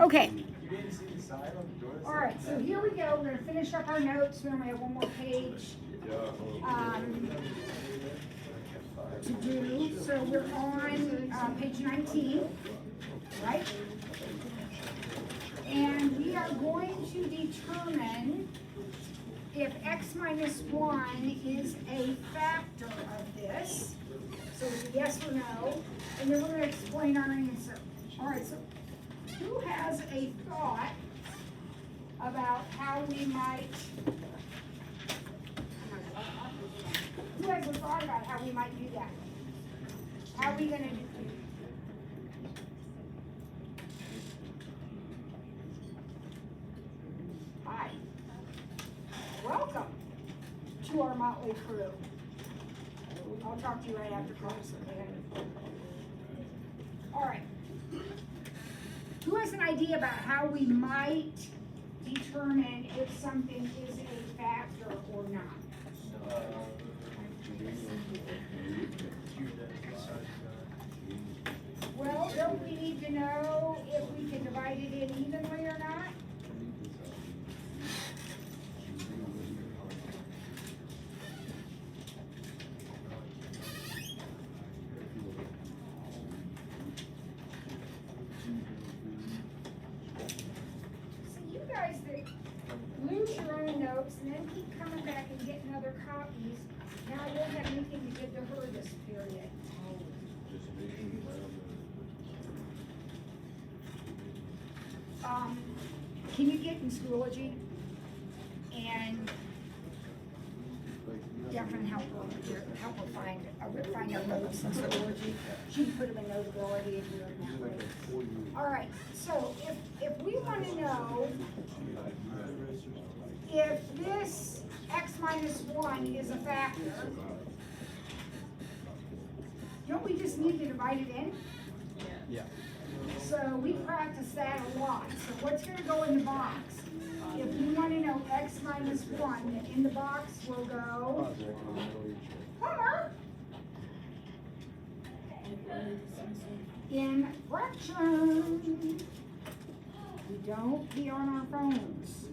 Okay. All right, so here we go. We're going to finish up our notes. We only have one more page to do. So we're on page 19, right? And we are going to determine if x minus 1 is a factor of this. So it's a yes or no. And then we're going to explain our answer. All right, so who has a thought about how we might, who has a thought about how we might do that? How are we going to do it? Hi. Welcome to our motley crew. I'll talk to you right after class, okay? All right. Who has an idea about how we might determine if something is a factor or not? Well, don't we need to know if we can divide it in evenly or not? Lose your own notes and then keep coming back and getting other copies. Now I won't have anything to give to her this period. Can you get in Schoology and definitely help her find her notes in Schoology? She can put them in Notability and do it that way. All right, so if we want to know if this x minus 1 is a factor, don't we just need to divide it in? Yeah. So we practice that a lot. So what's going to go in the box? If we want to know x minus 1, then in the box will go Homer in fraction. We don't be on our phones.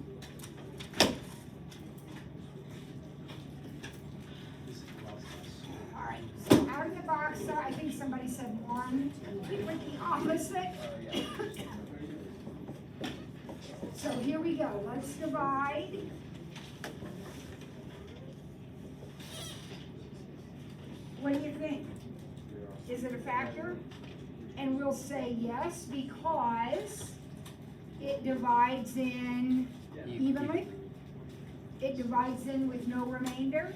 All right, so out of the box, I think somebody said 1. We went the opposite. So here we go. Let's divide. What do you think? Is it a factor? And we'll say yes because it divides in evenly. It divides in with no remainder.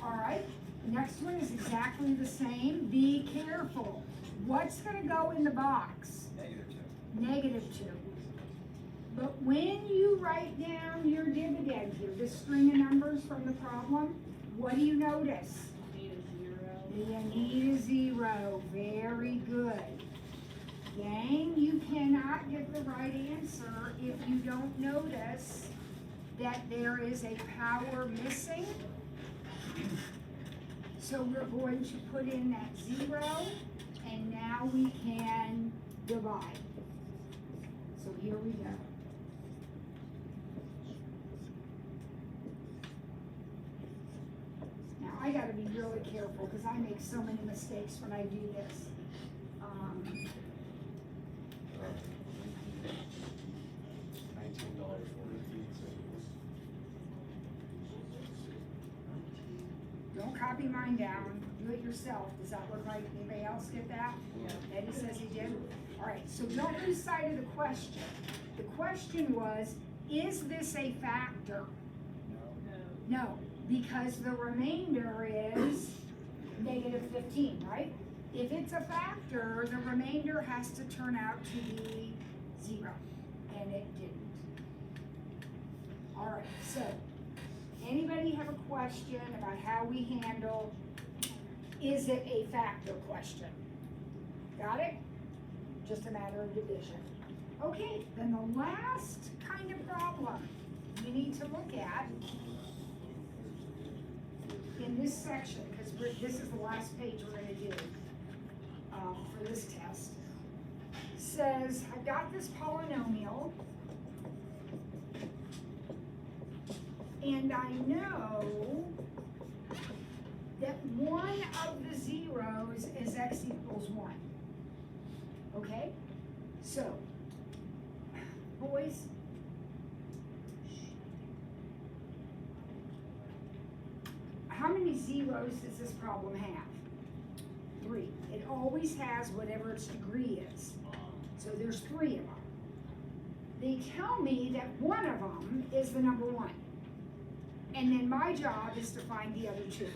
All right. Next one is exactly the same. Be careful. What's going to go in the box? -2. But when you write down your dividend here, this string of numbers from the problem, what do you notice? You need a 0. Very good. Gang, you cannot get the right answer if you don't notice that there is a power missing. So we're going to put in that 0, and now we can divide. So here we go. Now I got to be really careful because I make so many mistakes when I do this. Don't copy mine down. Do it yourself. Does that look right? Anybody else get that? Yeah. Eddie says he did. All right, so don't lose sight of the question. The question was, is this a factor? No, because the remainder is -15, right? If it's a factor, the remainder has to turn out to be 0, and it didn't. All right, so anybody have a question about how we handle, is it a factor question? Got it? Just a matter of division. Okay, then the last kind of problem we need to look at in this section, because this is the last page we're going to do for this test, says, I've got this polynomial, and I know that one of the zeros is x equals 1. Okay? So, boys, how many zeros does this problem have? 3. It always has whatever its degree is. So there's 3 of them. They tell me that one of them is the number 1. And then my job is to find the other 2.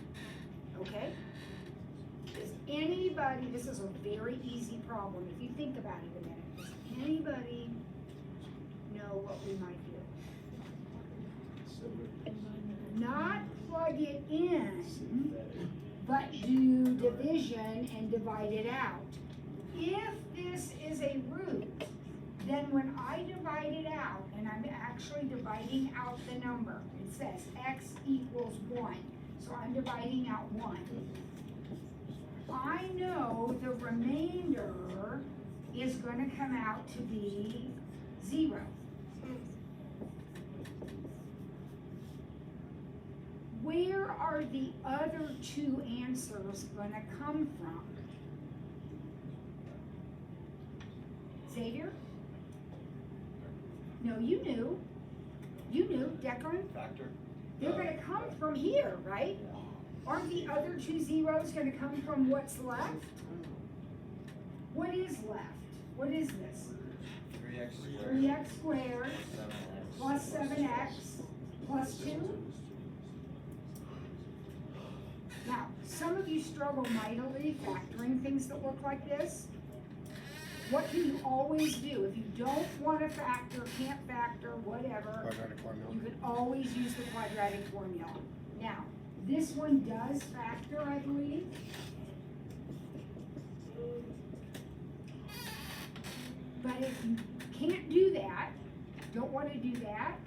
Okay? Does anybody, this is a very easy problem if you think about it a minute. Does anybody know what we might do? Not plug it in, but do division and divide it out. If this is a root, then when I divide it out, and I'm actually dividing out the number, it says x equals 1. So I'm dividing out 1. I know the remainder is going to come out to be 0. Where are the other 2 answers going to come from? Xavier? No, you knew. You knew, Declan? Factor. They're going to come from here, right? Aren't the other 2 zeros going to come from what's left? What is left? What is this? 3x squared. 3x squared 7x. plus 7x plus 2. Now, some of you struggle mightily factoring things that look like this. What can you always do? If you don't want to factor, can't factor, whatever, Quadratic formula. you can always use the quadratic formula. Now, this one does factor, I believe. But if you can't do that, don't want to do that,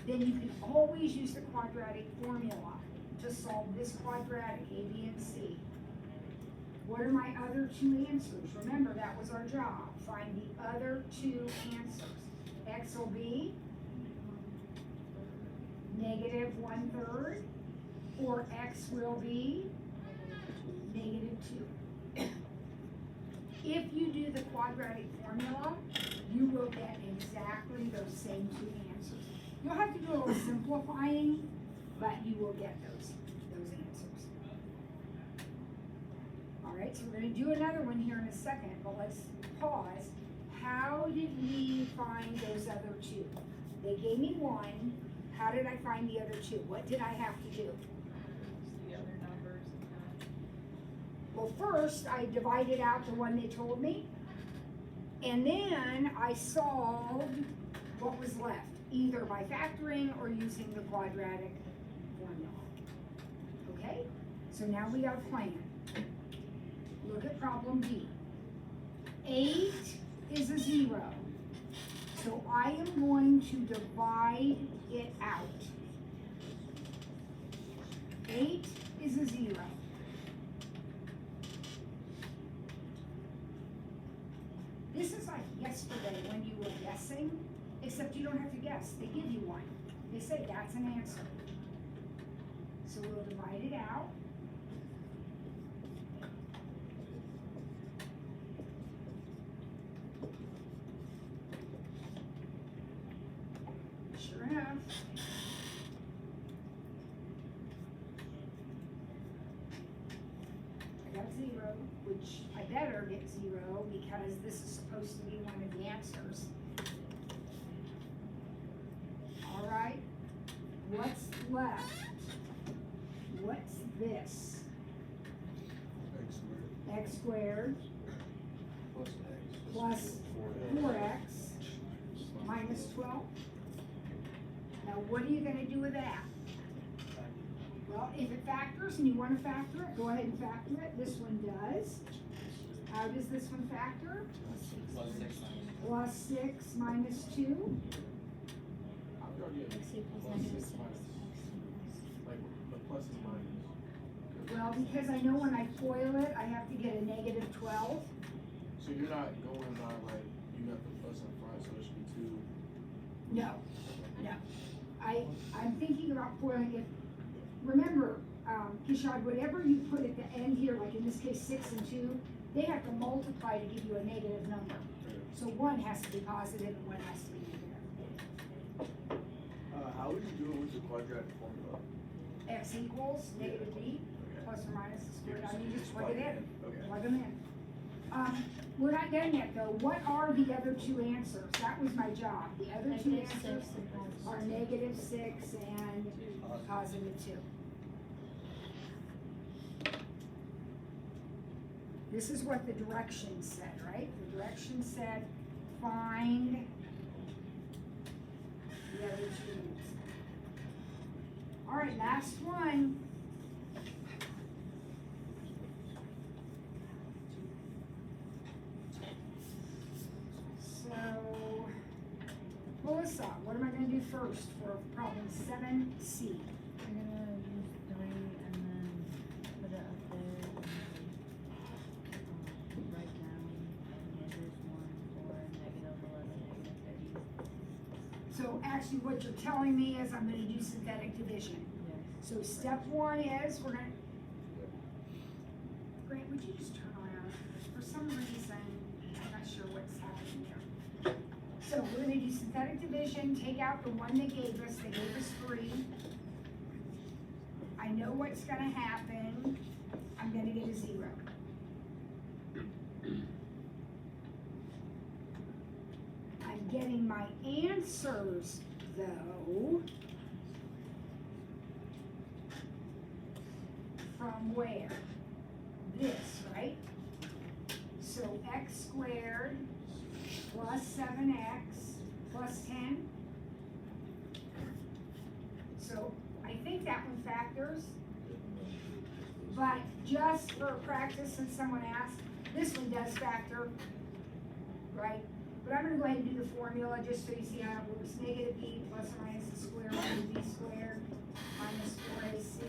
then you can always use the quadratic formula to solve this quadratic, A, B, and C. What are my other 2 answers? Remember, that was our job. Find the other 2 answers. X will be negative 1/3, or X will be negative 2. If you do the quadratic formula, you will get exactly those same 2 answers. You'll have to do a little simplifying, but you will get those answers. All right, so we're going to do another one here in a second, but let's pause. How did we find those other 2? They gave me 1. How did I find the other 2? What did I have to do? The other numbers. Well, first, I divided out the one they told me, and then I solved what was left, either by factoring or using the quadratic formula. Okay? So now we got a plan. Look at problem B. 8 is a 0. So I am going to divide it out. 8 is a 0. This is like yesterday when you were guessing, except you don't have to guess. They give you one. They say that's an answer. So we'll divide it out. Sure enough. I got 0, which I better get 0 because this is supposed to be one of the answers. All right, what's left? What's this? X squared plus 4x minus 12. Now, what are you going to do with that? Well, if it factors and you want to factor it, go ahead and factor it. This one does. How does this one factor? Plus 6 minus 2. X equals negative 6. Like the plus and minus. Well, because I know when I FOIL it, I have to get a negative 12. So you're not going on like you got the plus up front, so it should be two. No, no. I'm thinking about putting it, remember, Kishad, whatever you put at the end here, like in this case, 6 and 2, they have to multiply to give you a negative number. So one has to be positive and one has to be negative. How would you do it with the quadratic formula? X equals negative b plus or minus the square root. I mean, you just plug it in. Okay. Plug them in. We're not done yet though. What are the other two answers? That was my job. The other two Negative answers 6 and positive. are negative 6 and positive 2. This is what the directions said, right? The directions said find the other two answers. All right, last one. So, Melissa, what am I gonna do first for problem 7C? I'm gonna use 3 and then put it up there and then, write down negative 1 for negative 11, negative 30. So actually what you're telling me is I'm gonna do synthetic division. Yes. So step 1 is we're gonna, Grant, would you just turn around? For some reason, I'm not sure what's happening there. So we're gonna do synthetic division, take out the one they gave us 3. I know what's gonna happen, I'm gonna get a 0. I'm getting my answers though from where? This, right? So x squared plus 7x plus 10. So I think that one factors. But just for practice, since someone asked, this one does factor, right? But I'm gonna go ahead and do the formula just so you see how it works. Negative b plus or minus the square root of b squared minus 4ac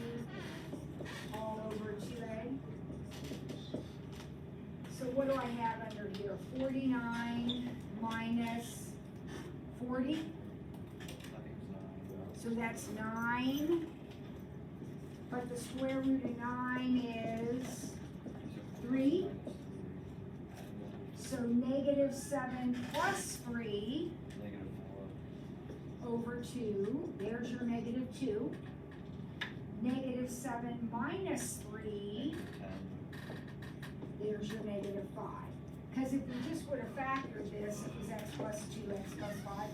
all over 2a. So what do I have under here? 49 minus 40. So that's 9. But the square root of 9 is 3. So negative 7 plus 3 over 2. There's your negative 2. Negative 7 minus 3. There's your negative 5. Because if we just would have factored this, it was x plus 2, x plus 5.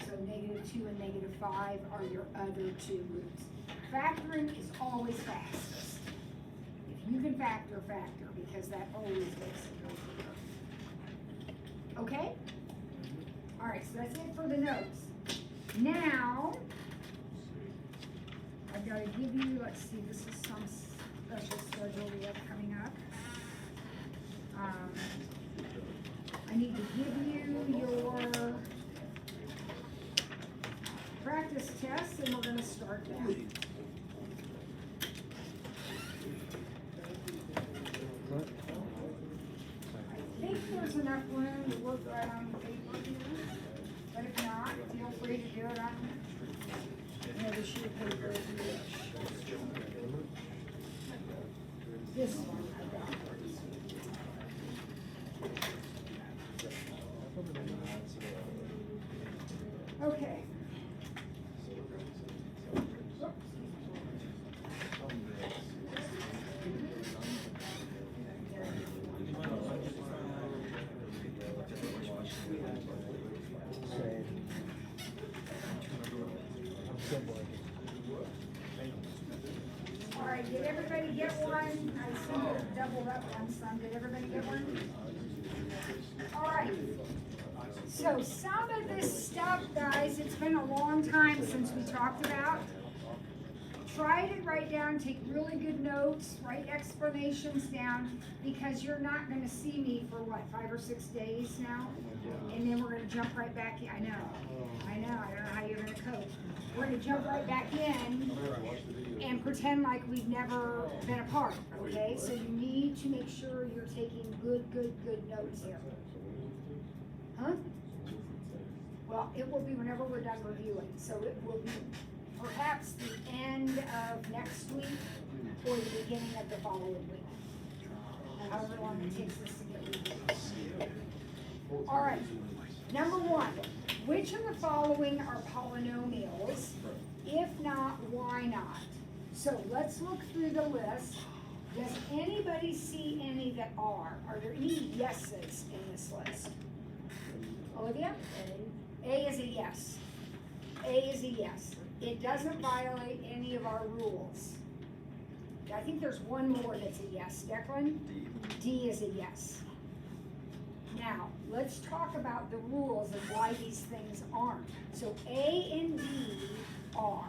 So negative 2 and negative 5 are your other two roots. Factoring is always fastest. If you can factor, factor, because that always makes it go quicker. Okay? All right, so that's it for the notes. Now, I've got to give you, let's see, this is some special schedule we have coming up. I need to give you your practice test, and we're going to start that. I think there's enough room to work right on the paper here, but if not, feel free to do it on another sheet of paper if you wish. This one I got. Okay. All right, did everybody get one? I assume it doubled up on some. Did everybody get one? All right. So some of this stuff, guys, it's been a long time since we talked about. Try to write down, take really good notes, write explanations down, because you're not gonna see me for what, 5 or 6 days now? And then we're gonna jump right back in. I don't know how you're gonna cope. We're gonna jump right back in and pretend like we've never been apart, okay? So you need to make sure sure you're taking good notes here. Huh? Well, it will be whenever we're done reviewing, so it will be perhaps the end of next week or the beginning of the following week. However long it takes us to get reviewed. All right, number one, which of the following are polynomials? If not, why not? So let's look through the list. Does anybody see any that are? Are there any yeses in this list? Olivia? A is a yes. A is a yes. It doesn't violate any of our rules. I think there's one more that's a yes. Declan? D is a yes. Now, let's talk about the rules of why these things aren't. So A and B are.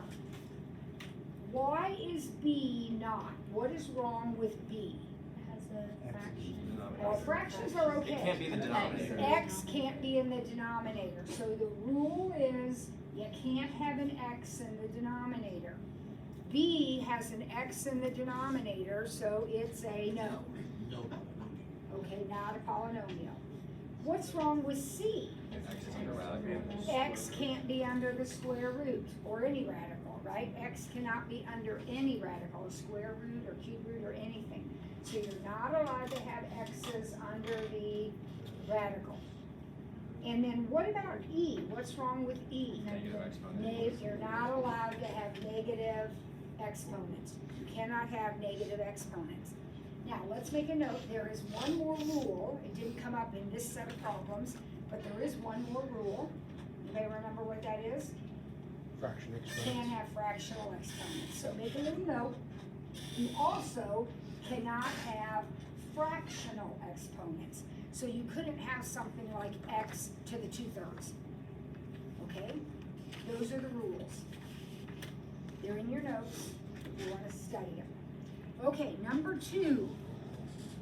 Why is B not? What is wrong with B? It has a fraction. Well, fractions are okay. It can't be the denominator. X can't be in the denominator. So the rule is you can't have an X in the denominator. B has an X in the denominator, so it's a no. Okay, not a polynomial. What's wrong with C? X can't be under the square root or any radical, right? X cannot be under any radical, a square root or cube root or anything. So you're not allowed to have X's under the radical. And then what about E? What's wrong with E? Negative exponent. You're not allowed to have negative exponents. You cannot have negative exponents. Now, let's make a note. There is one more rule. It didn't come up in this set of problems, but there is one more rule. You may remember what that is? Fraction exponents. Can't have fractional exponents. So make a little note. You also cannot have fractional exponents. So you couldn't have something like x to the 2/3. Okay? Those are the rules. They're in your notes if you want to study them. Okay, number 2.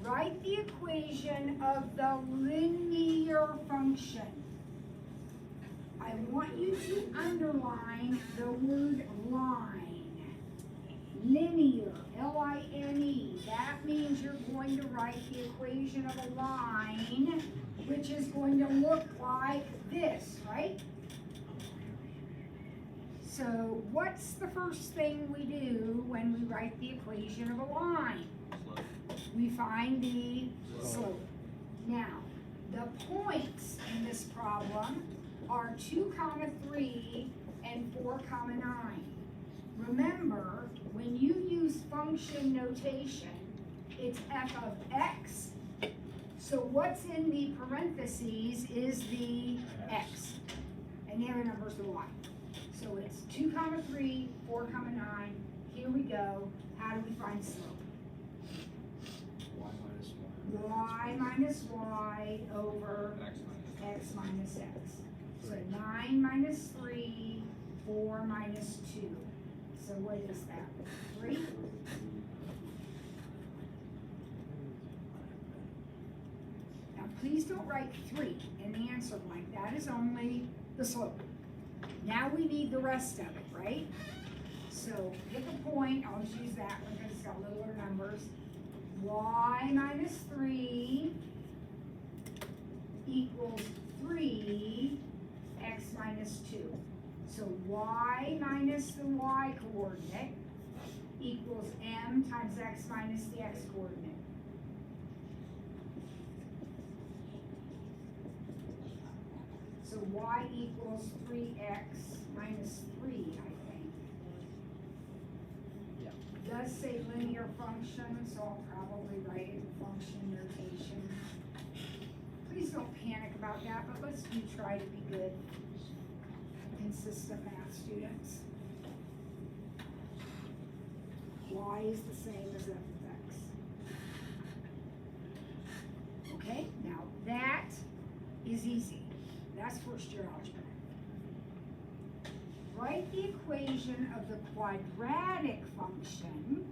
Write the equation of the linear function. I want you to underline the word line. Linear, L-I-N-E. That means you're going to write the equation of a line, which is going to look like this, right? So what's the first thing we do when we write the equation of a line? We find the slope. Now, the points in this problem are 2, 3 and 4, 9. Remember, when you use function notation, it's f of x. So what's in the parentheses is the x. And the other number's the y. So it's 2, 3, 4, 9. Here we go. How do we find slope? Y minus y over x minus x. So 9 minus 3, 4 minus 2. So what is that? 3? Now please don't write 3 in the answer blank. That is only the slope. Now we need the rest of it, right? So pick a point. I'll just use that one because it's got littler numbers. Y minus 3 equals 3 x minus 2. So y minus the y coordinate equals m times x minus the x coordinate. So y equals 3x minus 3, I think. Yeah. It does say linear function, so I'll probably write it in function notation. Please don't panic about that, but let's do try to be good, consistent math students. Y is the same as f of x. Okay, now that is easy. That's first year algebra. Write the equation of the quadratic function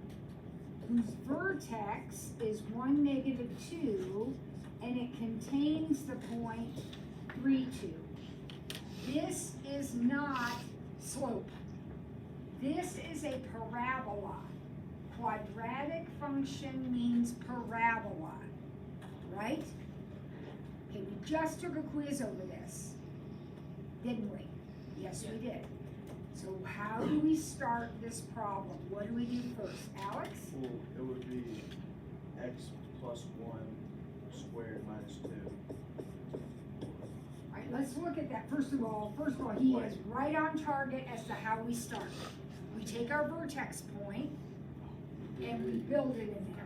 whose vertex is 1, -2, and it contains the point 3, 2. This is not slope. This is a parabola. Quadratic function means parabola. right? Okay, we just took a quiz over this, didn't we? Yes, we did. So how do we start this problem? What do we do first? Alex? Well, it would be x plus 1 squared minus 2. All right, let's look at that. First of all, he is right on target as to how we start. We take our vertex point and we build it in there.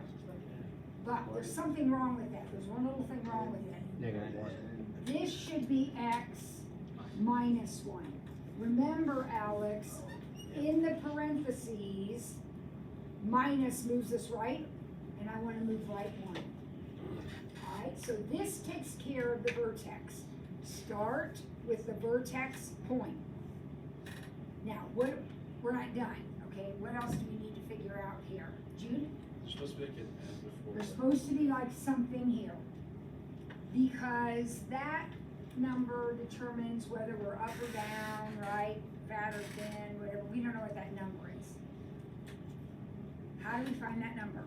But there's something wrong with that. There's one little thing wrong with it. Negative one. This should be x minus 1. Remember, Alex, in the parentheses, minus moves us right, and I want to move right 1. All right, so this takes care of the vertex. Start with the vertex point. Now, we're not done, okay? What else do we need to figure out here? Jude? You're supposed to make it as before. There's supposed to be like something here. Because that number determines whether we're up or down, right? Fat or thin, whatever. We don't know what that number is. How do we find that number?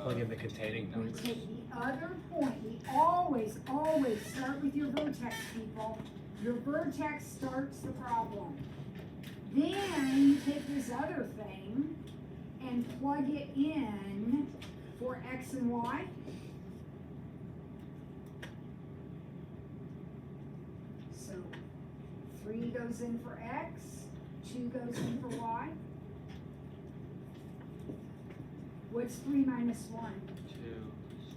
Plug in the containing We numbers. take the other point. We always start with your vertex, people. Your vertex starts the problem. Then you take this other thing and plug it in for x and y. So 3 goes in for x, 2 goes in for y. What's 3 minus 1?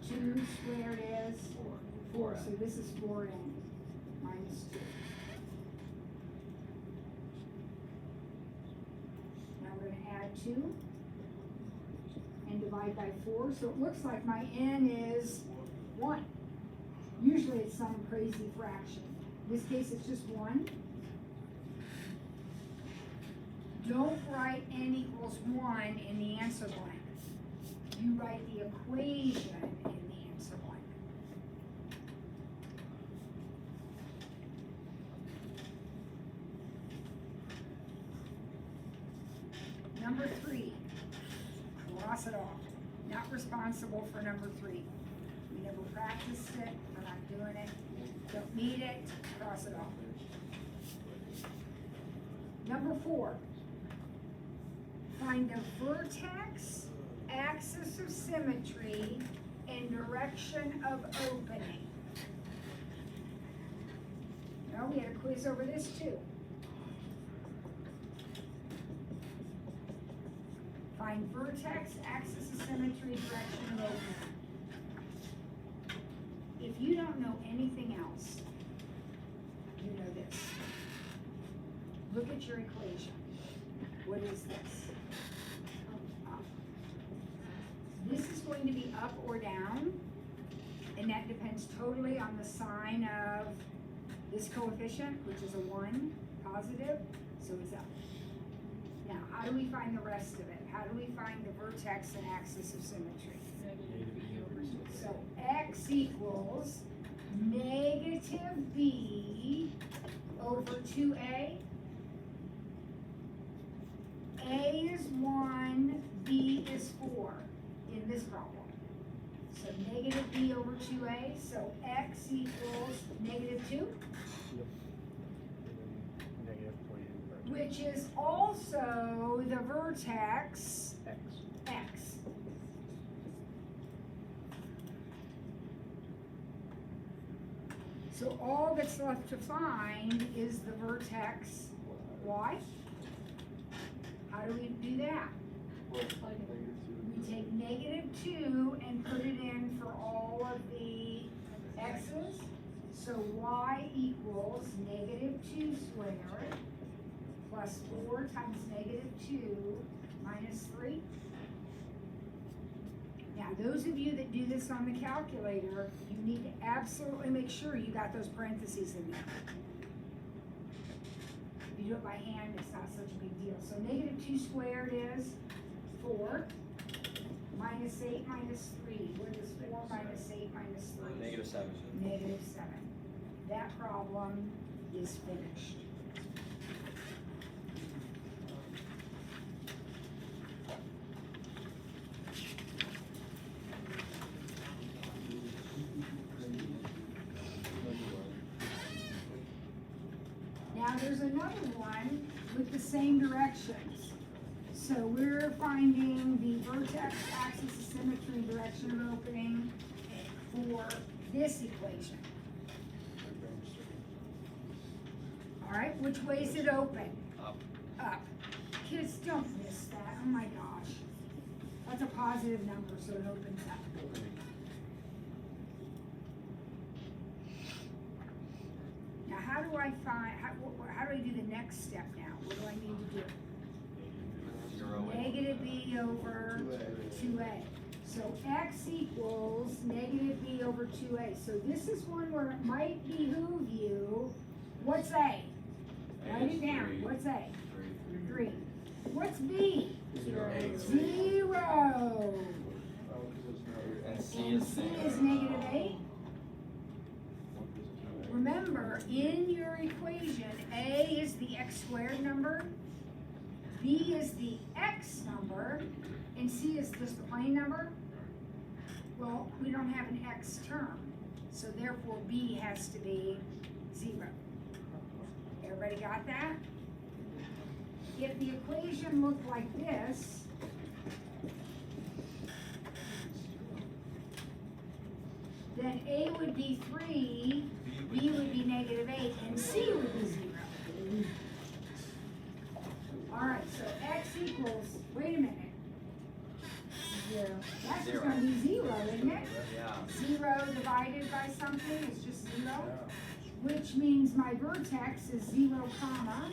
2 squared is 4. So this is 4n minus 2. Now we're going to add 2 and divide by 4. So it looks like my n is 1. Usually it's some crazy fraction. In this case, it's just 1. Don't write n equals 1 in the answer blank. You write the equation in the answer blank. Number 3, cross it off. Not responsible for number 3. We never practiced it, we're not doing it, don't need it, cross it off. Number 4, find the vertex, axis of symmetry, and direction of opening. Well, we had a quiz over this too. Find vertex, axis of symmetry, direction of opening. If you don't know anything else, you know this. Look at your equation. What is this? Up. This is going to be up or down, and that depends totally on the sign of this coefficient, which is a 1, positive, so it's up. Now, how do we find the rest of it? How do we find the vertex and axis of symmetry? So x equals negative b over 2a. A is 1, b is 4 in this problem. So negative b over 2a, so x equals negative 2, Negative point in vertex. which is also the vertex X. x. So all that's left to find is the vertex y. How do we do that? We take negative 2 and put it in for all of the x's. So y equals negative 2 squared plus 4 times negative 2 minus 3. Now, those of you that do this on the calculator, you need to absolutely make sure you got those parentheses in there. If you do it by hand, it's not such a big deal. So negative 2 squared is 4 minus 8 minus 3. What is 4 minus 8 minus 3? Negative 7. Negative 7. That problem is finished. Now, there's another one with the same directions. So we're finding the vertex, axis of symmetry, direction of opening for this equation. All right, which way is it open? Up. Up. Kids, don't miss that. Oh my gosh. That's a positive number, so it opens up. Now, how do I do the next step now? What do I need to do? Negative b over 2a. So x equals negative b over 2a. So this is one where it might behoove you. What's a? Write it down. What's a? 3. What's b? 0. And C And is c is negative 8. Remember, in your equation, a is the x squared number, b is the x number, and c is just the plain number. Well, we don't have an x term, so therefore b has to be 0. Everybody got that? If the equation looked like this, then a would be 3, b would be negative 8, and c would be 0. All right, so x equals, wait a minute. 0. That's just gonna be 0, isn't it? Yeah. 0 divided by something is just 0, which means my vertex is 0, comma.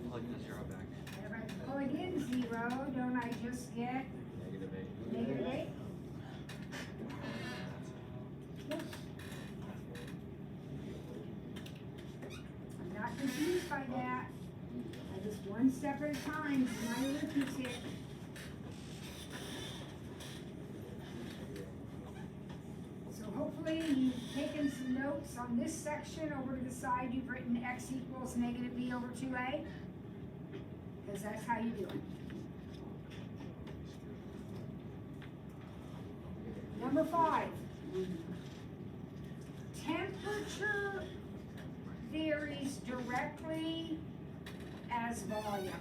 Plug the 0 back. And if I plug in 0, don't I just get Negative 8. negative 8? I'm not confused by that. I just one step at a time, my arithmetic. So hopefully you've taken some notes on this section. Over to the side, you've written x equals negative b over 2a. Because that's how you do it. Number 5. Temperature varies directly as volume.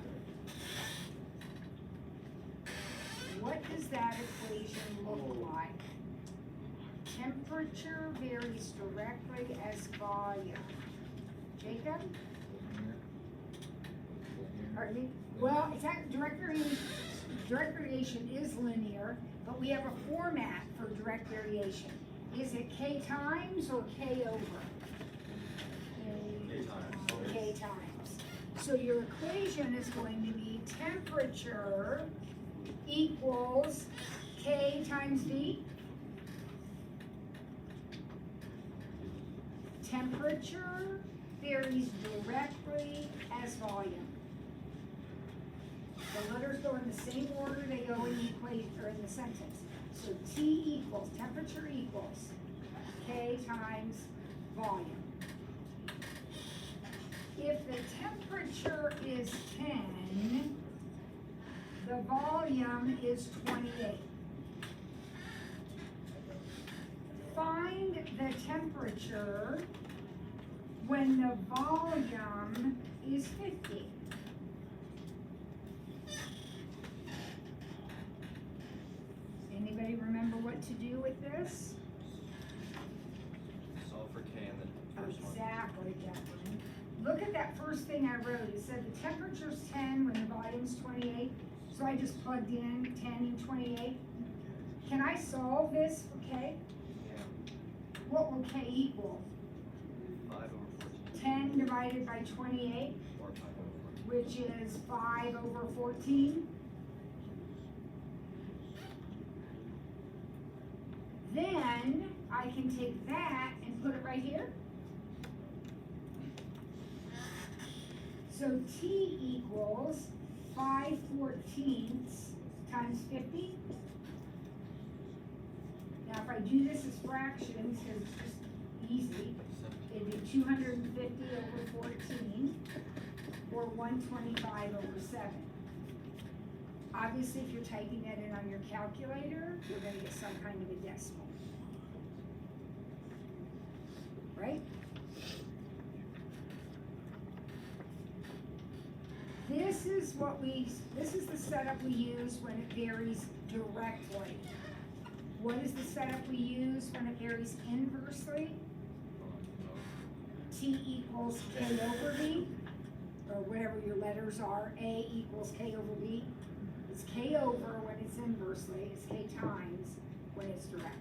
What does that equation look like? Temperature varies directly as volume. Jacob? Pardon me? Well, it's not direct variation is linear, but we have a format for direct variation. Is it k times or k over? K times. So your equation is going to be temperature equals k times v. Temperature varies directly as volume. The letters go in the same order they go in the equation or in the sentence. So T equals, temperature equals K times volume. If the temperature is 10, the volume is 28. Find the temperature when the volume is 50. Anybody remember what to do with this? Solve for K and then first one. Exactly, Jacqueline. Look at that first thing I wrote. It said the temperature's 10 when the volume's 28. So I just plugged in 10 and 28. Can I solve this for K? Yeah. What will K equal? 5 over 14. 10 divided by 28, Or 5 over 14. which is 5 over 14. Then I can take that and put it right here. So T equals 5/14 times 50. Now if I do this as fractions, because it's just easy, it'd be 250 over 14, or 125 over 7. Obviously, if you're typing that in on your calculator, you're gonna get some kind of a decimal. Right? is the setup we use when it varies directly. What is the setup we use when it varies inversely? T equals K over B, or whatever your letters are, A equals K over B. It's K over when it's inversely, it's K times when it's direct.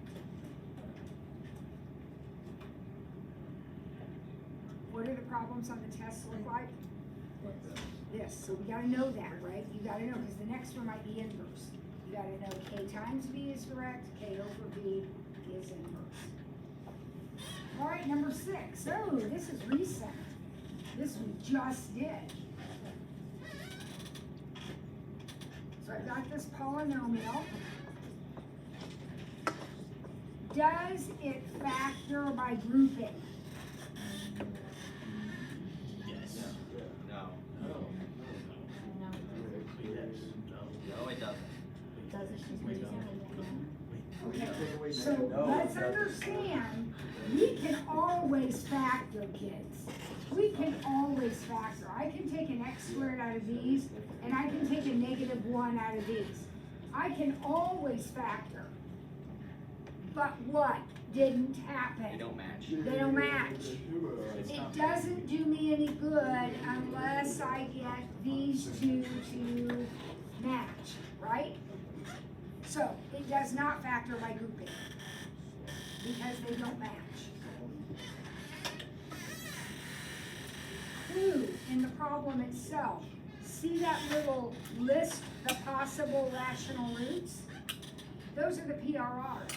What do the problems on the test look like? This, so we gotta know that, right? You gotta know, because the next one might be inverse. You gotta know K times B is direct, K over B is inverse. All right, number 6. Oh, this is recent. This we just did. So I've got this polynomial. Does it factor by grouping? Yes. No. No. No. Yes. No. No, it doesn't. Does it, she's Wait, raising no. Okay, Take away so negative. No, let's no. understand, we can always factor, kids. We can always factor. I can take an x squared out of these, and I can take a -1 out of these. I can always factor. But what didn't happen? They don't match. They don't match. It doesn't do me any good unless I get these two to match, right? So, it does not factor by grouping, because they don't match. 2, in the problem itself, see that little list the possible rational roots? Those are the PRRs.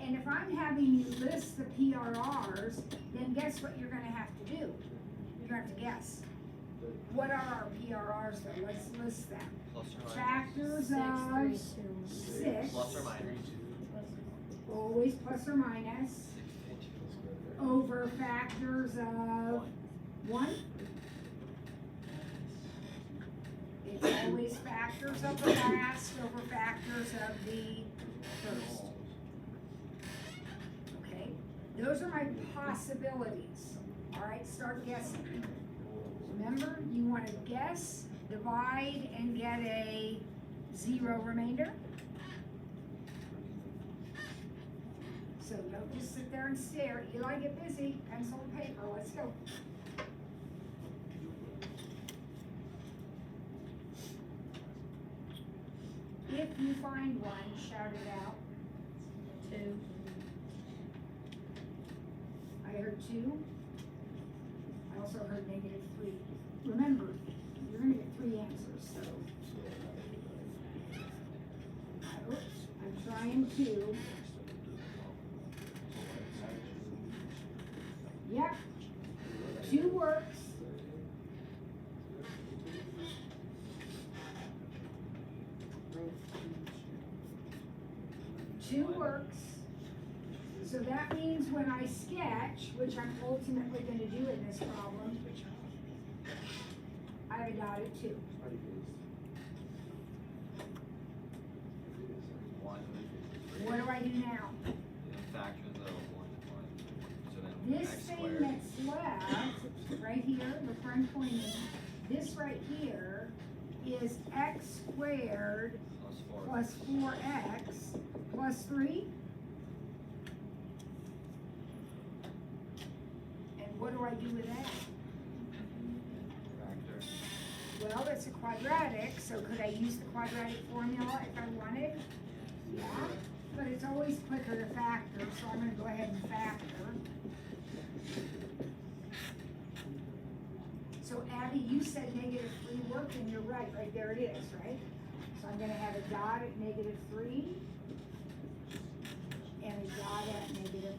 And if I'm having you list the PRRs, then guess what you're gonna have to do? You're gonna have to guess. What are our PRRs though? Let's list them. Plus or minus. Factors 6, 3, of 2. 6, Plus or minus. always plus or minus, over factors of 1. It's always factors of the last over factors of the first. Okay, those are my possibilities. All right, start guessing. Remember, you want to guess, divide, and get a 0 remainder. So don't just sit there and stare. Eli, get busy. Pencil and paper. Let's go. If you find one, shout it out. 2. I heard 2. I also heard -3. Remember, you're gonna get 3 answers, so. Oops, I'm trying 2. Yep, 2 works. Two works. So that means when I sketch, which I'm ultimately gonna do in this problem, I have a dot at 2. 1, 3. What do I do now? Factors of 1, 1. So then This x thing squared. that's left, right here, look where I'm pointing, this right here is x squared Plus 4. plus 4x plus 3. And what do I do with that? Factor. Well, it's a quadratic, so could I use the quadratic formula if I wanted? Yeah, but it's always quicker to factor, so I'm gonna go ahead and factor. So Abby, you said -3 worked, and you're right there it is, right? So I'm gonna have a dot at -3 and a dot at -1.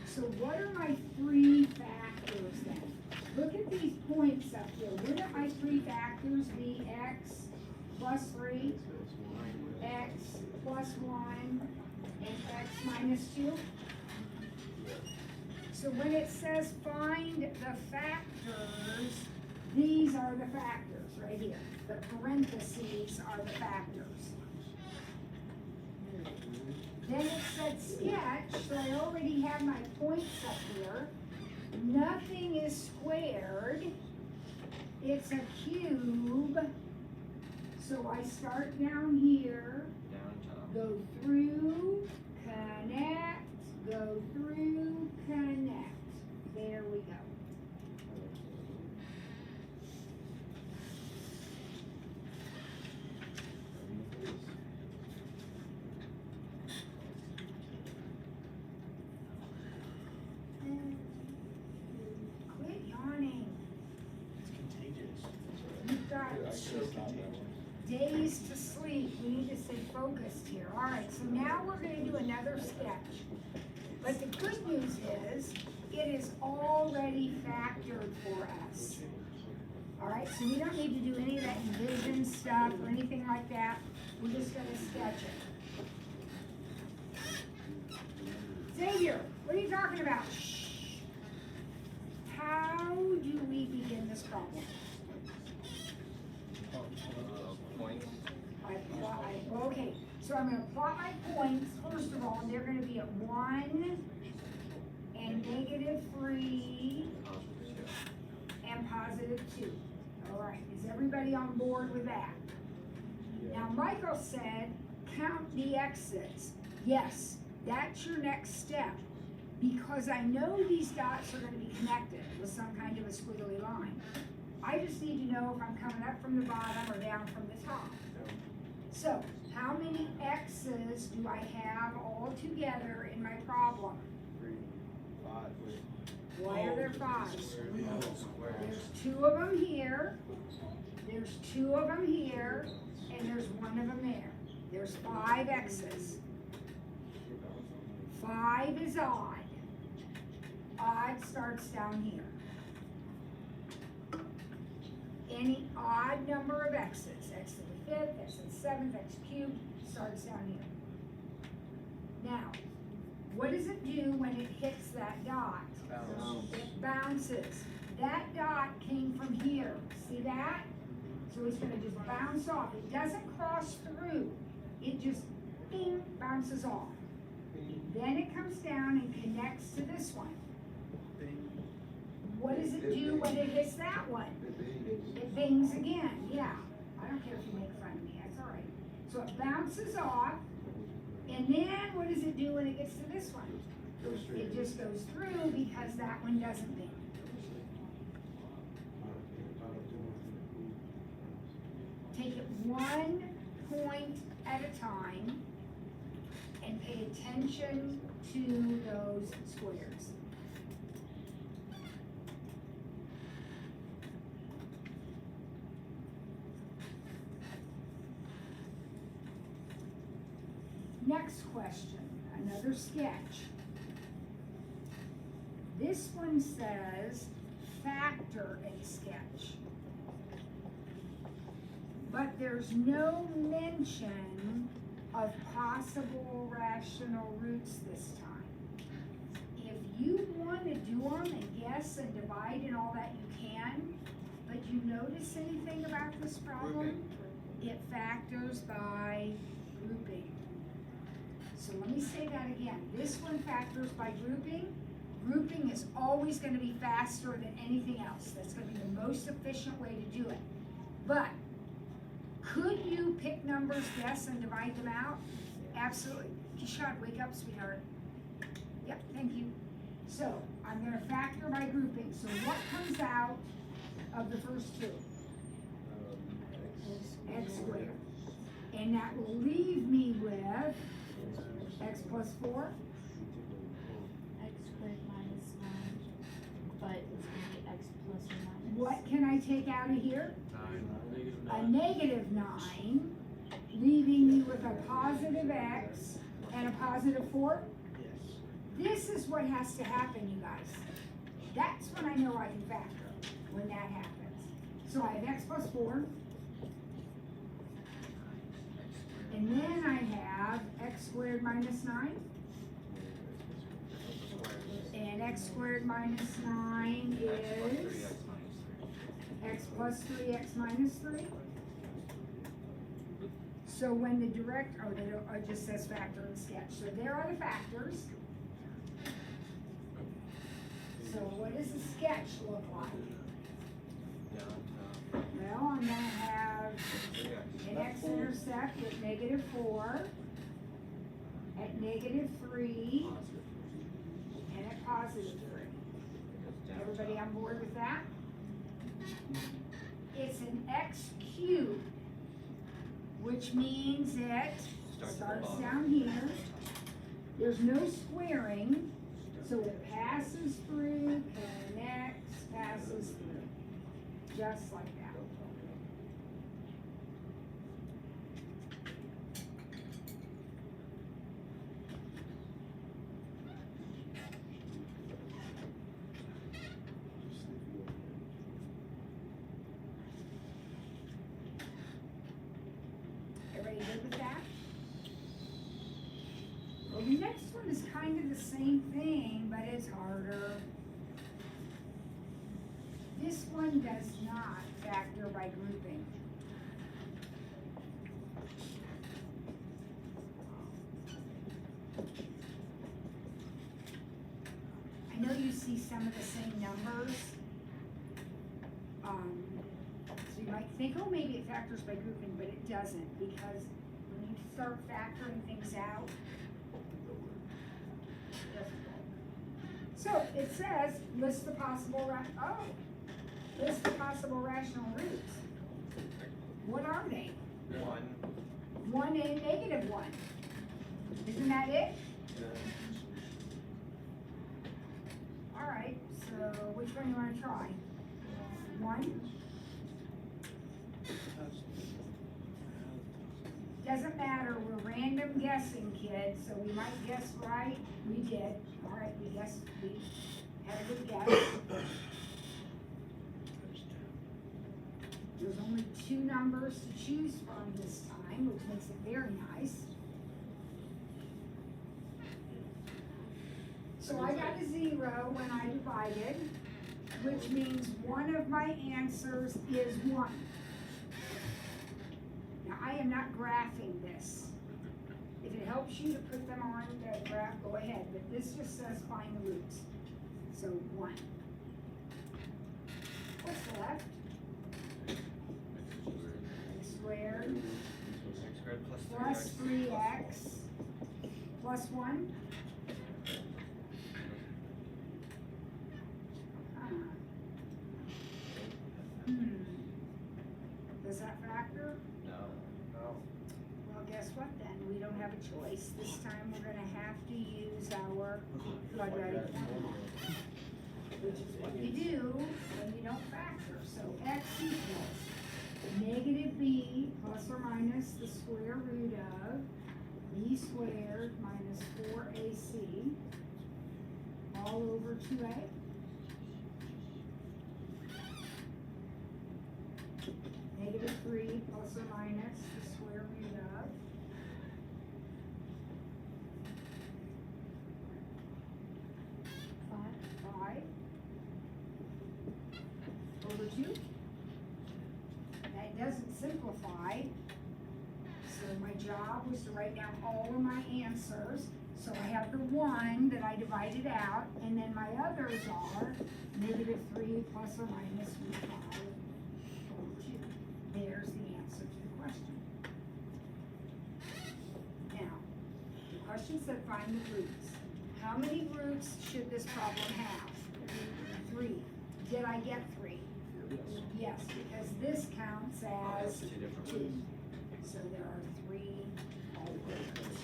So what are my 3 factors then? Look at these points up here. Wouldn't my 3 factors be x plus 3, x plus 1, and x minus 2? So when it says find the factors, these are the factors right here. The parentheses are the factors. Then it said sketch, so I already have my points up here. Nothing is squared. It's a cube. So I start down here, Down top. go through, connect, go through, connect. There we go. Quit yawning. It's contagious. You've got days to sleep. We need to stay focused here. All right, so now we're gonna do another sketch. But the good news is, it is already factored for us. All right, so we don't need to do any of that envision stuff or anything like that. We're just gonna sketch it. Xavier, what are you talking about? Shh. How do we begin this problem? Points. Okay, so I'm gonna plot my points, first of all, and they're gonna be at 1 and -3 and +2. All right, is everybody on board with that? Now, Michael said, count the x's. Yes, that's your next step, because I know these dots are gonna be connected with some kind of a squiggly line. I just need to know if I'm coming up from the bottom or down from the top. So, how many x's do I have all together in my problem? 3, 5. Why are there 5? Square. There's 2 of them here, there's 2 of them here, and there's 1 of them there. There's 5 x's. 5 is odd. Odd starts down here. Any odd number of x's, x to the 5th, x to the 7th, x cubed, starts down here. Now, what does it do when it hits that dot? Bounce. It bounces. That dot came from here, see that? So it's gonna just bounce off. It doesn't cross through, it just bing, bounces off. Then it comes down and connects to this one. What does it do when it hits that one? It bings again, yeah. I don't care if you make fun of me, that's all right. So it bounces off, and then what does it do when it gets to this one? It just goes through because that one doesn't bing. Take it 1 point at a time and pay attention to those squares. Next question, another sketch. This one says factor a sketch. But there's no mention of possible rational roots this time. If you want to do them and guess and divide and all that, you can, but you notice anything about this problem? It factors by grouping. So let me say that again. This one factors by grouping. Grouping is always going to be faster than anything else. That's going to be the most efficient way to do it. But could you pick numbers, guess, and divide them out? Absolutely. Kishad, wake up, sweetheart. Yep, thank you. So I'm going to factor by grouping. So what comes out of the first two? X squared. And that will leave me with x plus 4. X squared minus 9, but it's gonna be x plus or minus. What can I take out of here? 9. A -9, leaving me with a positive x and a positive 4. Yes. This is what has to happen, you guys. That's when I know I can factor, when that happens. So I have x plus 4, and then I have x squared minus 9, and x squared minus 9 is x plus 3x minus 3. So when the direct, oh, they don't, it just says factor and sketch, so there are the factors. So what does the sketch look like? Down, Well, I'm gonna have an x-intercept at -4, at -3, and at +3. Everybody on board with that? It's an x cubed, which means it starts down here. There's no squaring, so it passes through, connects, passes through, just like that. Everybody good with that? Well, the next one is kind of the same thing, but it's harder. This one does not factor by grouping. I know you see some of the same numbers. So you might think, oh, maybe it factors by grouping, but it doesn't, because when you start factoring things out, it doesn't work. So it says, list the possible list the possible rational roots. What are they? 1 and -1. Isn't that it? All right, so which one you wanna try? 1? Doesn't matter, we're random guessing, kids, so we might guess right. We did. All right, we guessed, we had a good guess. There's only 2 numbers to choose from this time, which makes it very nice. So I got a 0 when I divided, which means one of my answers is 1. Now, I am not graphing this. If it helps you to put them on the graph, go ahead, but this just says find the roots. So 1. What's left? X squared X squared plus 3x plus 1. Does that factor? No. Well, guess what then? We don't have a choice. This time we're gonna have to use our quadratic formula, which is what you do when you don't factor. So x equals -b plus or minus the square root of b squared minus 4ac all over 2a. -3 plus or minus the square root of 5 over 2. That doesn't simplify, so my job was to write down all of my answers. So I have the 1 that I divided out, and then my others are -3 plus or minus root 5 over 2. There's the answer to the question. Now, the question said find the roots. How many roots should this problem have? 3. Did I get 3? Yes, because this counts as 2. So there are 3 roots.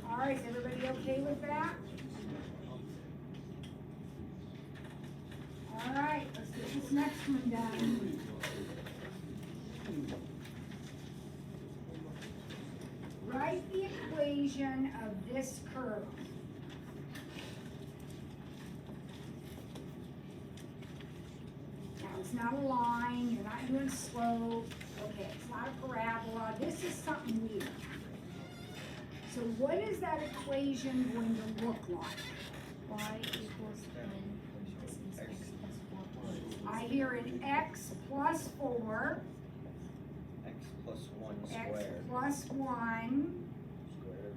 All right, is everybody okay with that? All right, let's get this next one done. Write the equation of this curve. Now, it's not a line, you're not doing slope, okay, it's not a parabola, this is something weird. So what is that equation going to look like? Y equals 10, this is x plus 4. I hear an x plus 4, X plus one x squared. plus 1, Squared.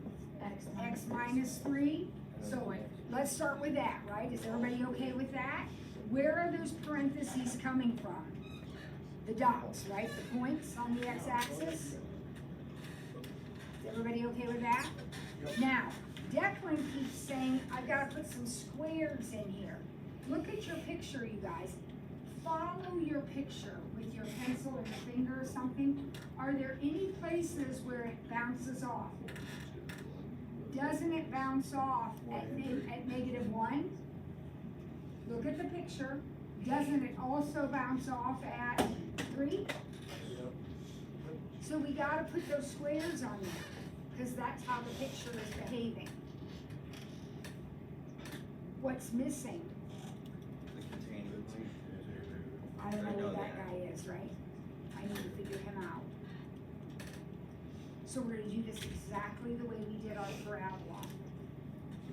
x minus 3. So let's start with that, right? Is everybody okay with that? Where are those parentheses coming from? The dots, right? The points on the x-axis? Is everybody okay with that? Now, Declan keeps saying, I've got to put some squares in here. Look at your picture, you guys. Follow your picture with your pencil or your finger or something. Are there any places where it bounces off? Doesn't it bounce off at -1? Look at the picture. Doesn't it also bounce off at 3? So we gotta put those squares on there, because that's how the picture is behaving. What's missing? The containment. I don't I know know who that that. guy is, right? I need to figure him out. So we're gonna do this exactly the way we did our parabola.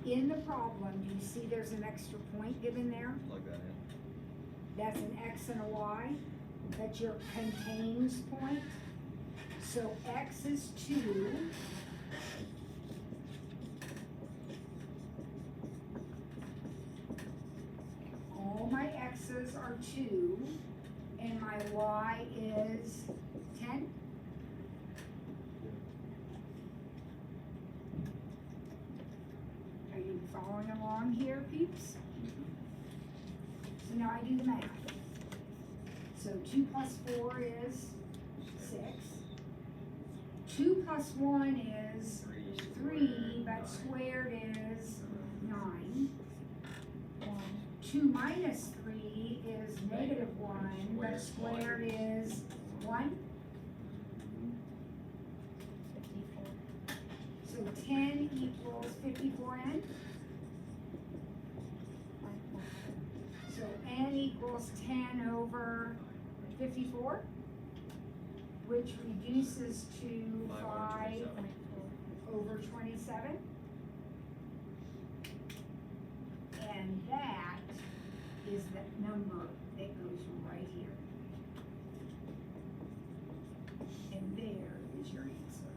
In the problem, do you see there's an extra point given there? Plug that in. That's an X and a Y. That's your contains point. So X is 2. All my X's are 2, and my Y is 10. Are you following along here, peeps? So now I do the math. So 2 plus 4 is 6. 2 plus 1 is 3, but squared is 9. 2 minus 3 is -1, but squared is 1. 54. So 10 equals 54n. So n equals 10 over 54, which reduces to 5 over 27. And that is the number that goes right here. And there is your answer.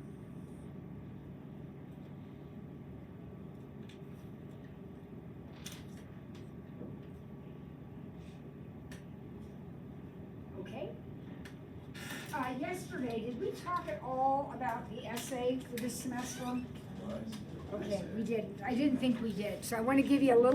Okay? Yesterday, did we talk at all about the essay for this semester? Okay, we did. I didn't think we did, so I want to give you a little